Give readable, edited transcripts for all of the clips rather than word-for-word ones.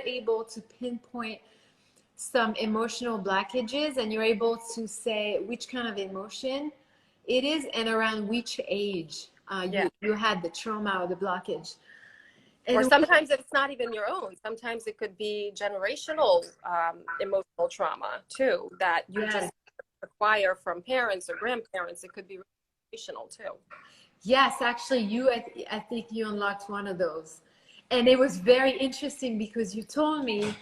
able to pinpoint some emotional blockages, and you're able to say which kind of emotion it is and around which age you had the trauma or the blockage. Or And sometimes it's not even your own. Sometimes it could be generational emotional trauma too, that you just acquire from parents or grandparents. It could be generational too. yes, actually, I think you unlocked one of those. And it was very interesting because you told me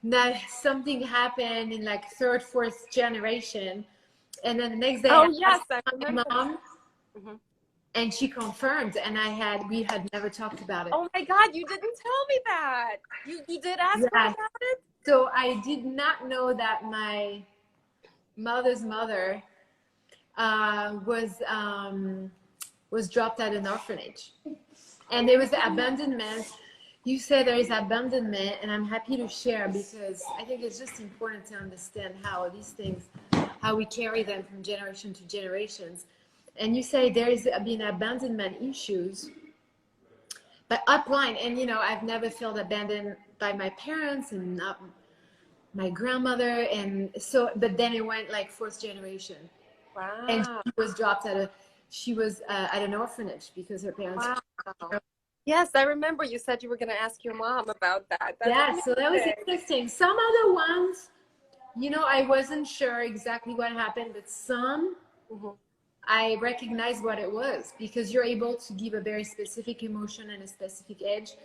that something happened in like third, fourth generation. And then the next day, Oh, I yes, I asked my remember. mom, Mm-hmm. and she confirmed, and we had never talked about it. Oh my God, you didn't tell me that. You did ask her Yeah. about it? So I did not know that my mother's mother was dropped at an orphanage, and there was abandonment. You said there is abandonment, and I'm happy to share because I think it's just important to understand how these things, how we carry them from generation to generations. And you say there is been abandonment issues, but upline, and I've never felt abandoned by my parents and not my grandmother, and so, but then it went like fourth generation. Wow. And she was at an orphanage because her parents. Wow. Yes, I remember you said you were going to ask your mom about that. That's So that was interesting. Some other ones, I wasn't sure exactly what happened, but some I recognized what it was because you're able to give a very specific emotion and a specific age.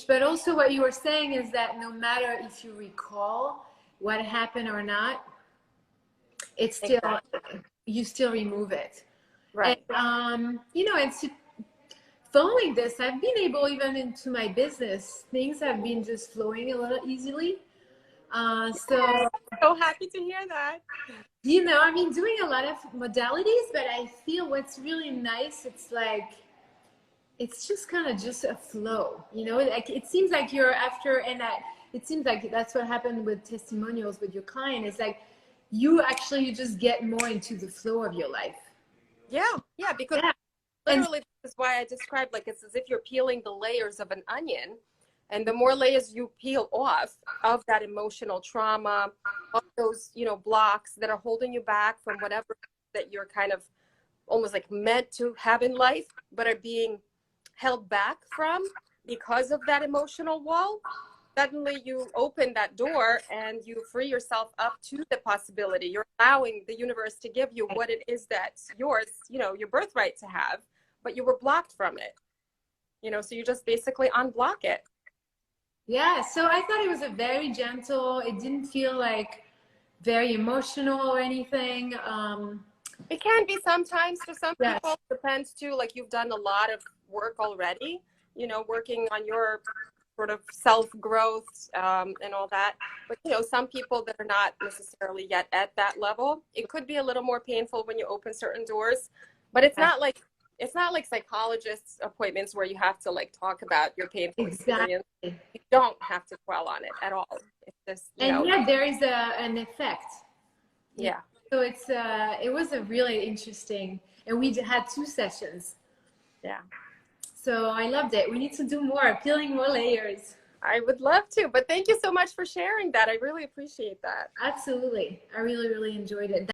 But also what you were saying is that no matter if you recall what happened or not, it's still you still remove it. right. And it's following this, I've been able, even into my business, things have been just flowing a little easily. So happy to hear that. I mean, doing a lot of modalities, but I feel what's really nice, it's like, it's just kind of just a flow, like it seems like you're after, and it seems like that's what happened with testimonials with your client. It's like you just get more into the flow of your life. Yeah, because literally this is why I described, like, it's as if you're peeling the layers of an onion, and the more layers you peel off of that emotional trauma, of those blocks that are holding you back from whatever that you're kind of almost like meant to have in life, but are being held back from because of that emotional wall, suddenly you open that door and you free yourself up to the possibility. You're allowing the universe to give you what it is that's yours, your birthright to have, but you were blocked from it. So you just basically unblock it. Yeah, so I thought it was a very gentle, it didn't feel like very emotional or anything. It can be sometimes for some people. Depends too, like you've done a lot of work already, working on your sort of self-growth and all that. But, some people that are not necessarily yet at that level, it could be a little more painful when you open certain doors, but it's not like psychologists' appointments where you have to like talk about your painful experience. You don't have to dwell on it at all. It's just, there is an effect. Yeah. So it was a really interesting, and we had 2 sessions. Yeah. So I loved it. We need to do more, peeling more layers. I would love to, but thank you so much for sharing that. I really appreciate that. Absolutely. I really, really enjoyed it.